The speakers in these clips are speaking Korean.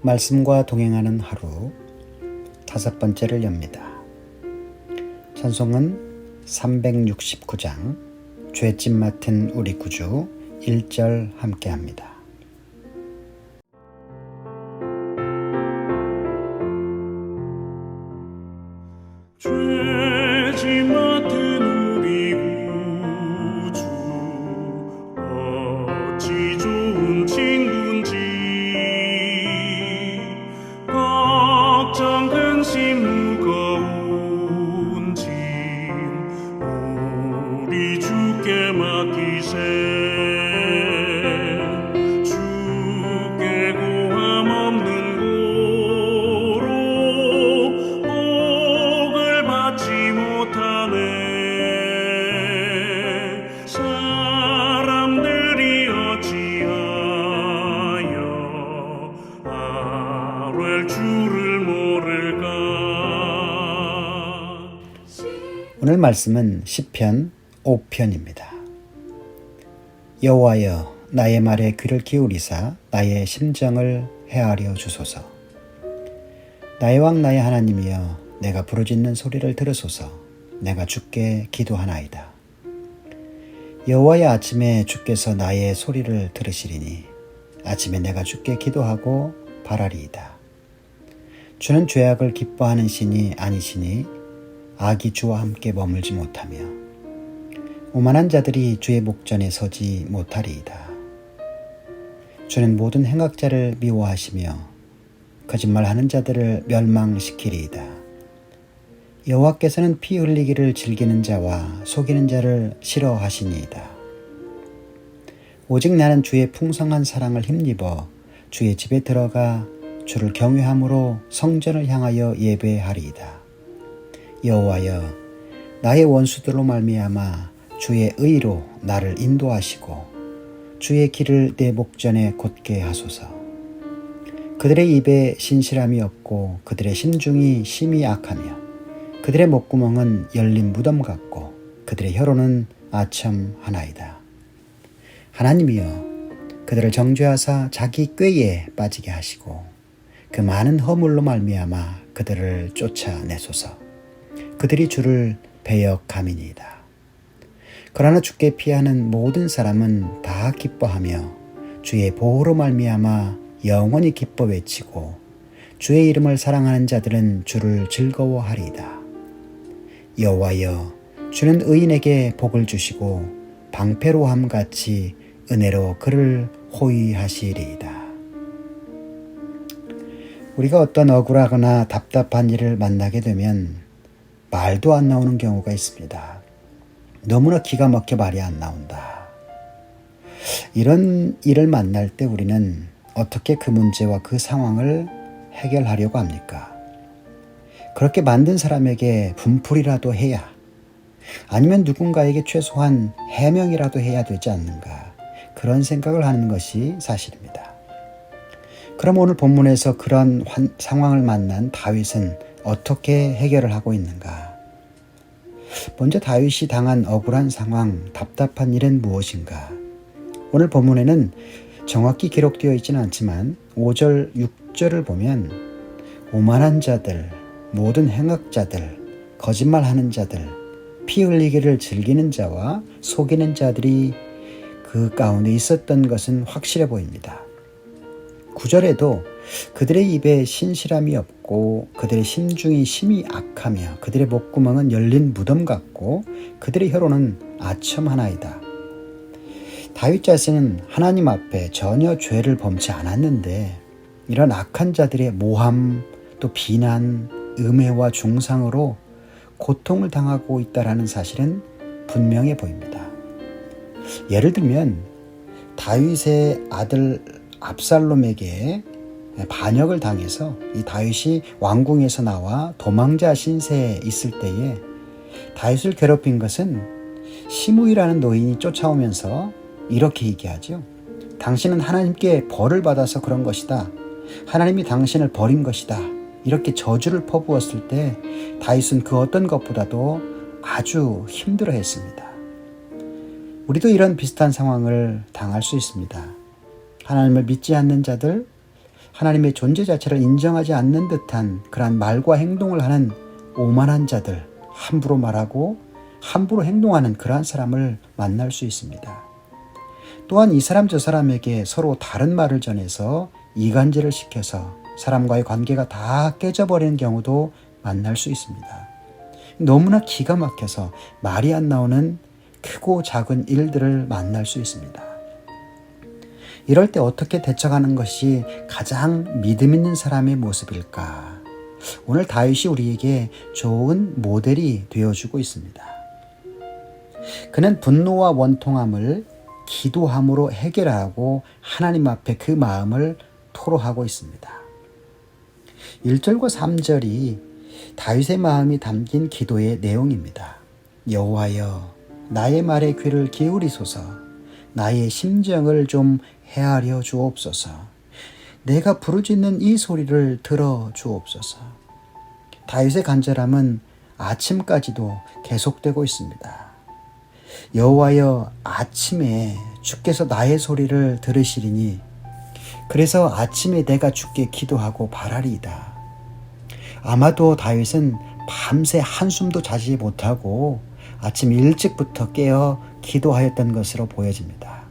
말씀과 동행하는 하루 5번째를 엽니다. 찬송은 369장 죄짓 맡은 우리 구주 1절 함께합니다. 죄짓 맡은 우리 구주 어찌 좋은 친구인지 걱정 근심 무거운 짐 우리 주께 맡기세 주께 고함 없는 고로 복을 받지 못하네 사람들이 어찌하여 아뢰 주를 모를까. 오늘 말씀은 시편 5편입니다. 여호와여 나의 말에 귀를 기울이사 나의 심정을 헤아려 주소서. 나의 왕 나의 하나님이여 내가 부르짖는 소리를 들으소서. 내가 주께 기도하나이다. 여호와의 아침에 주께서 나의 소리를 들으시리니 아침에 내가 주께 기도하고 바라리이다. 주는 죄악을 기뻐하는 신이 아니시니 악이 주와 함께 머물지 못하며 오만한 자들이 주의 목전에 서지 못하리이다. 주는 모든 행악자를 미워하시며 거짓말하는 자들을 멸망시키리이다. 여호와께서는 피 흘리기를 즐기는 자와 속이는 자를 싫어하시니이다. 오직 나는 주의 풍성한 사랑을 힘입어 주의 집에 들어가 주를 경외함으로 성전을 향하여 예배하리이다. 여호와여 나의 원수들로 말미암아 주의 의로 나를 인도하시고 주의 길을 내 목전에 곧게 하소서. 그들의 입에 신실함이 없고 그들의 심중이 심히 악하며 그들의 목구멍은 열린 무덤 같고 그들의 혀로는 아첨하나이다. 하나님이여 그들을 정죄하사 자기 꾀에 빠지게 하시고 그 많은 허물로 말미암아 그들을 쫓아내소서. 그들이 주를 배역함이니이다. 그러나 주께 피하는 모든 사람은 다 기뻐하며 주의 보호로 말미암아 영원히 기뻐 외치고 주의 이름을 사랑하는 자들은 주를 즐거워하리이다. 여호와여 주는 의인에게 복을 주시고 방패로함 같이 은혜로 그를 호위하시리이다. 우리가 어떤 억울하거나 답답한 일을 만나게 되면 말도 안 나오는 경우가 있습니다. 너무나 기가 막혀 말이 안 나온다. 이런 일을 만날 때 우리는 어떻게 그 문제와 그 상황을 해결하려고 합니까? 그렇게 만든 사람에게 분풀이라도 해야, 아니면 누군가에게 최소한 해명이라도 해야 되지 않는가, 그런 생각을 하는 것이 사실입니다. 그럼 오늘 본문에서 그런 상황을 만난 다윗은 어떻게 해결을 하고 있는가? 먼저 다윗이 당한 억울한 상황, 답답한 일은 무엇인가? 오늘 본문에는 정확히 기록되어 있지는 않지만 5절, 6절을 보면 오만한 자들, 모든 행악자들, 거짓말하는 자들, 피 흘리기를 즐기는 자와 속이는 자들이 그 가운데 있었던 것은 확실해 보입니다. 9절에도 그들의 입에 신실함이 없고 그들의 심중이 심히 악하며 그들의 목구멍은 열린 무덤 같고 그들의 혀로는 아첨하나이다. 다윗 자신은 하나님 앞에 전혀 죄를 범치 않았는데 이런 악한 자들의 모함, 또 비난, 음해와 중상으로 고통을 당하고 있다라는 사실은 분명해 보입니다. 예를 들면 다윗의 아들 압살롬에게 반역을 당해서 이 다윗이 왕궁에서 나와 도망자 신세에 있을 때에 다윗을 괴롭힌 것은 시므이라는 노인이 쫓아오면서 이렇게 얘기하죠. 당신은 하나님께 벌을 받아서 그런 것이다. 하나님이 당신을 버린 것이다. 이렇게 저주를 퍼부었을 때 다윗은 그 어떤 것보다도 아주 힘들어했습니다. 우리도 이런 비슷한 상황을 당할 수 있습니다. 하나님을 믿지 않는 자들, 하나님의 존재 자체를 인정하지 않는 듯한 그러한 말과 행동을 하는 오만한 자들, 함부로 말하고 함부로 행동하는 그러한 사람을 만날 수 있습니다. 또한 이 사람 저 사람에게 서로 다른 말을 전해서 이간질을 시켜서 사람과의 관계가 다 깨져버리는 경우도 만날 수 있습니다. 너무나 기가 막혀서 말이 안 나오는 크고 작은 일들을 만날 수 있습니다. 이럴 때 어떻게 대처하는 것이 가장 믿음 있는 사람의 모습일까? 오늘 다윗이 우리에게 좋은 모델이 되어주고 있습니다. 그는 분노와 원통함을 기도함으로 해결하고 하나님 앞에 그 마음을 토로하고 있습니다. 1절과 3절이 다윗의 마음이 담긴 기도의 내용입니다. 여호와여, 나의 말에 귀를 기울이소서. 나의 심정을 좀 헤아려 주옵소서. 내가 부르짖는 이 소리를 들어 주옵소서. 다윗의 간절함은 아침까지도 계속되고 있습니다. 여호와여, 아침에 주께서 나의 소리를 들으시리니 그래서 아침에 내가 주께 기도하고 바라리이다. 아마도 다윗은 밤새 한숨도 자지 못하고 아침 일찍부터 깨어 기도하였던 것으로 보여집니다.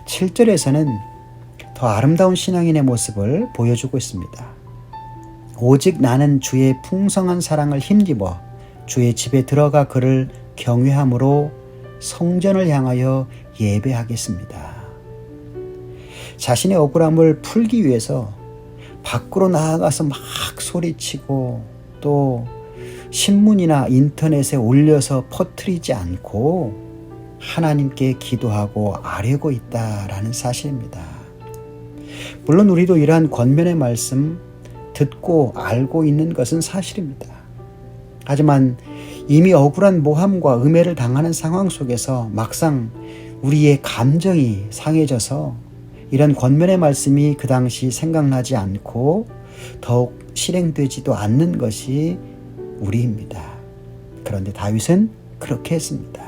7절에서는 더 아름다운 신앙인의 모습을 보여주고 있습니다. 오직 나는 주의 풍성한 사랑을 힘입어 주의 집에 들어가 그를 경외함으로 성전을 향하여 예배하겠습니다. 자신의 억울함을 풀기 위해서 밖으로 나아가서 막 소리치고 또 신문이나 인터넷에 올려서 퍼뜨리지 않고 하나님께 기도하고 아뢰고 있다라는 사실입니다. 물론 우리도 이러한 권면의 말씀 듣고 알고 있는 것은 사실입니다. 하지만 이미 억울한 모함과 음해를 당하는 상황 속에서 막상 우리의 감정이 상해져서 이런 권면의 말씀이 그 당시 생각나지 않고 더욱 실행되지도 않는 것이 우리입니다. 그런데 다윗은 그렇게 했습니다.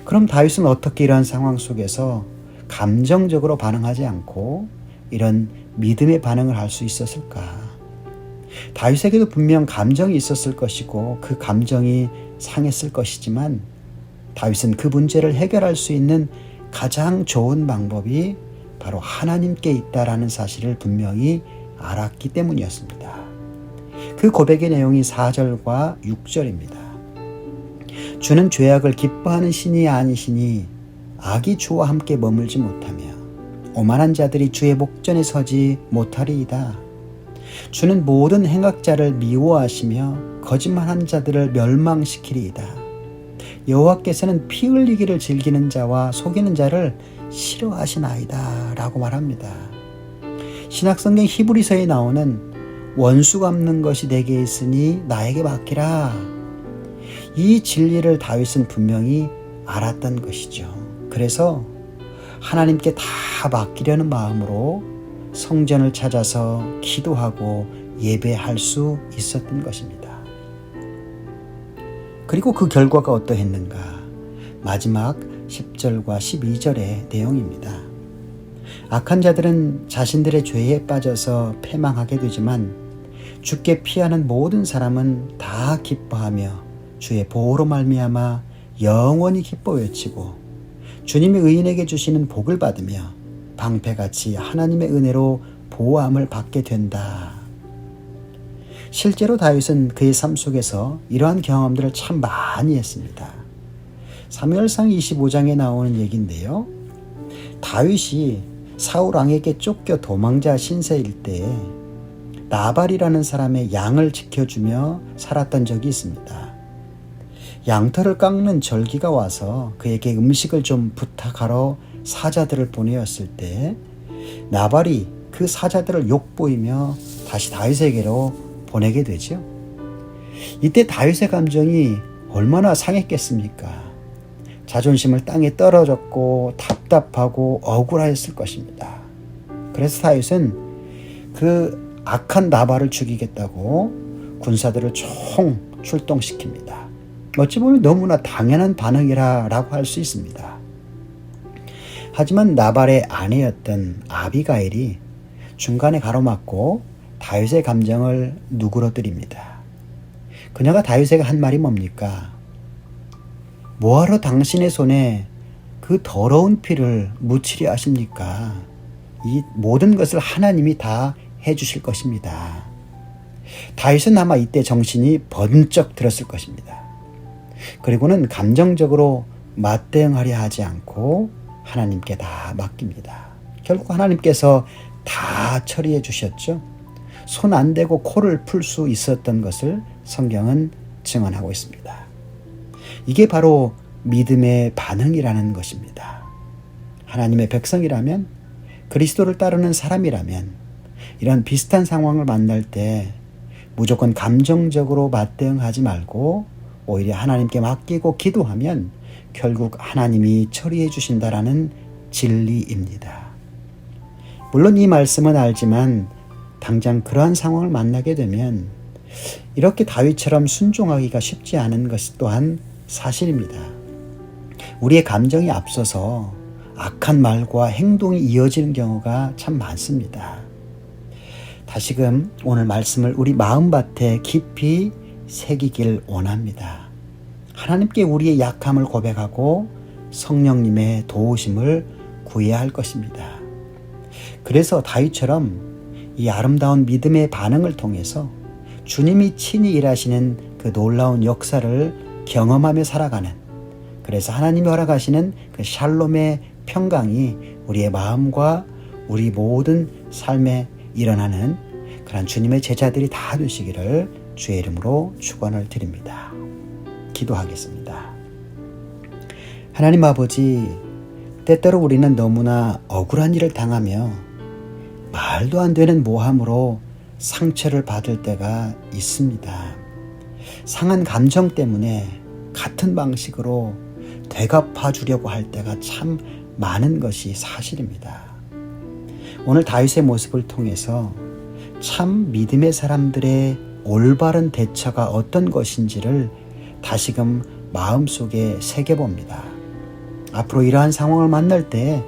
그럼 다윗은 어떻게 이러한 상황 속에서 감정적으로 반응하지 않고 이런 믿음의 반응을 할 수 있었을까? 다윗에게도 분명 감정이 있었을 것이고 그 감정이 상했을 것이지만 다윗은 그 문제를 해결할 수 있는 가장 좋은 방법이 바로 하나님께 있다라는 사실을 분명히 알았기 때문이었습니다. 그 고백의 내용이 4절과 6절입니다. 주는 죄악을 기뻐하는 신이 아니시니 악이 주와 함께 머물지 못하며 오만한 자들이 주의 목전에 서지 못하리이다. 주는 모든 행악자를 미워하시며 거짓말한 자들을 멸망시키리이다. 여호와께서는 피 흘리기를 즐기는 자와 속이는 자를 싫어하시나이다 라고 말합니다. 신약성경 히브리서에 나오는 원수 갚는 것이 내게 있으니 나에게 맡기라. 이 진리를 다윗은 분명히 알았던 것이죠. 그래서 하나님께 다 맡기려는 마음으로 성전을 찾아서 기도하고 예배할 수 있었던 것입니다. 그리고 그 결과가 어떠했는가? 마지막 10절과 12절의 내용입니다. 악한 자들은 자신들의 죄에 빠져서 패망하게 되지만 주께 피하는 모든 사람은 다 기뻐하며 주의 보호로 말미암아 영원히 기뻐 외치고 주님이 의인에게 주시는 복을 받으며 방패같이 하나님의 은혜로 보호함을 받게 된다. 실제로 다윗은 그의 삶 속에서 이러한 경험들을 참 많이 했습니다. 사무엘상 25장에 나오는 얘기인데요. 다윗이 사울 왕에게 쫓겨 도망자 신세일 때 나발이라는 사람의 양을 지켜주며 살았던 적이 있습니다. 양털을 깎는 절기가 와서 그에게 음식을 좀 부탁하러 사자들을 보내었을 때 나발이 그 사자들을 욕보이며 다시 다윗에게로 보내게 되죠. 이때 다윗의 감정이 얼마나 상했겠습니까? 자존심을 땅에 떨어졌고 답답하고 억울하였을 것입니다. 그래서 다윗은 그 악한 나발을 죽이겠다고 군사들을 총 출동시킵니다. 어찌 보면 너무나 당연한 반응이라고 할 수 있습니다. 하지만 나발의 아내였던 아비가일이 중간에 가로막고 다윗의 감정을 누그러뜨립니다. 그녀가 다윗에게 한 말이 뭡니까? 뭐하러 당신의 손에 그 더러운 피를 묻히려 하십니까? 이 모든 것을 하나님이 다 해주실 것입니다. 다윗은 아마 이때 정신이 번쩍 들었을 것입니다. 그리고는 감정적으로 맞대응하려 하지 않고 하나님께 다 맡깁니다. 결국 하나님께서 다 처리해 주셨죠. 손 안 대고 코를 풀 수 있었던 것을 성경은 증언하고 있습니다. 이게 바로 믿음의 반응이라는 것입니다. 하나님의 백성이라면, 그리스도를 따르는 사람이라면 이런 비슷한 상황을 만날 때 무조건 감정적으로 맞대응하지 말고 오히려 하나님께 맡기고 기도하면 결국 하나님이 처리해 주신다라는 진리입니다. 물론 이 말씀은 알지만 당장 그러한 상황을 만나게 되면 이렇게 다윗처럼 순종하기가 쉽지 않은 것이 또한 사실입니다. 우리의 감정이 앞서서 악한 말과 행동이 이어지는 경우가 참 많습니다. 다시금 오늘 말씀을 우리 마음밭에 깊이 새기길 원합니다. 하나님께 우리의 약함을 고백하고 성령님의 도우심을 구해야 할 것입니다. 그래서 다윗처럼 이 아름다운 믿음의 반응을 통해서 주님이 친히 일하시는 그 놀라운 역사를 경험하며 살아가는, 그래서 하나님이 허락하시는 그 샬롬의 평강이 우리의 마음과 우리 모든 삶에 일어나는 그런 주님의 제자들이 다 되시기를 주의 이름으로 축원을 드립니다. 기도하겠습니다. 하나님 아버지, 때때로 우리는 너무나 억울한 일을 당하며 말도 안 되는 모함으로 상처를 받을 때가 있습니다. 상한 감정 때문에 같은 방식으로 되갚아 주려고 할 때가 참 많은 것이 사실입니다. 오늘 다윗의 모습을 통해서 참 믿음의 사람들의 올바른 대처가 어떤 것인지를 다시금 마음속에 새겨봅니다. 앞으로 이러한 상황을 만날 때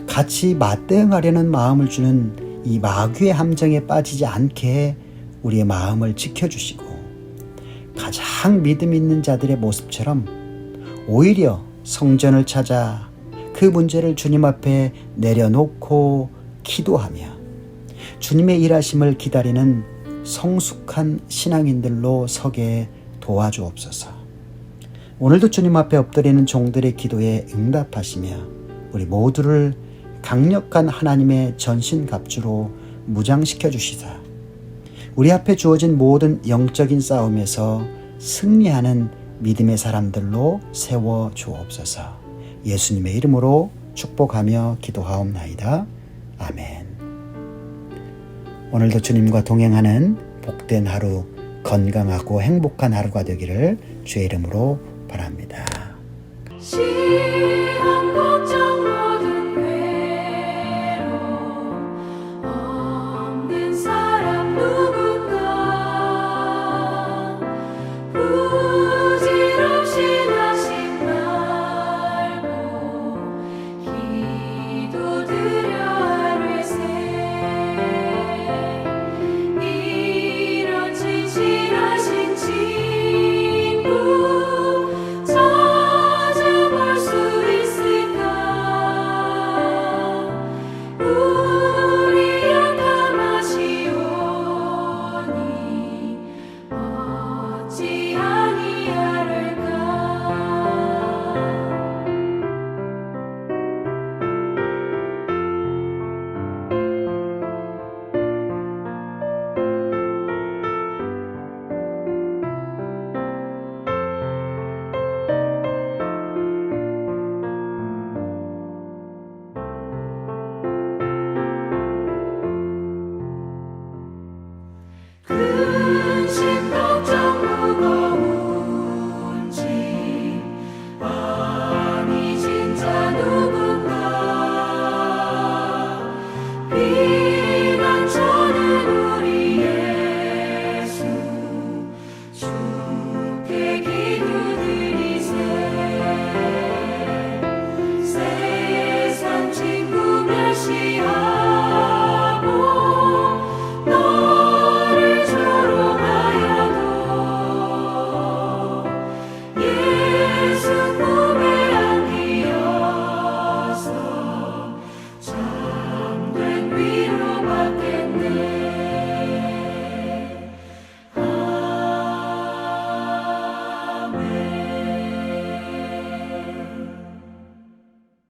같이 맞대응하려는 마음을 주는 이 마귀의 함정에 빠지지 않게 우리의 마음을 지켜주시고, 가장 믿음 있는 자들의 모습처럼 오히려 성전을 찾아 그 문제를 주님 앞에 내려놓고 기도하며 주님의 일하심을 기다리는 성숙한 신앙인들로 서게 도와주옵소서. 오늘도 주님 앞에 엎드리는 종들의 기도에 응답하시며 우리 모두를 강력한 하나님의 전신갑주로 무장시켜 주시사 우리 앞에 주어진 모든 영적인 싸움에서 승리하는 믿음의 사람들로 세워 주옵소서. 예수님의 이름으로 축복하며 기도하옵나이다. 아멘. 오늘도 주님과 동행하는 복된 하루, 건강하고 행복한 하루가 되기를 주의 이름으로 바랍니다.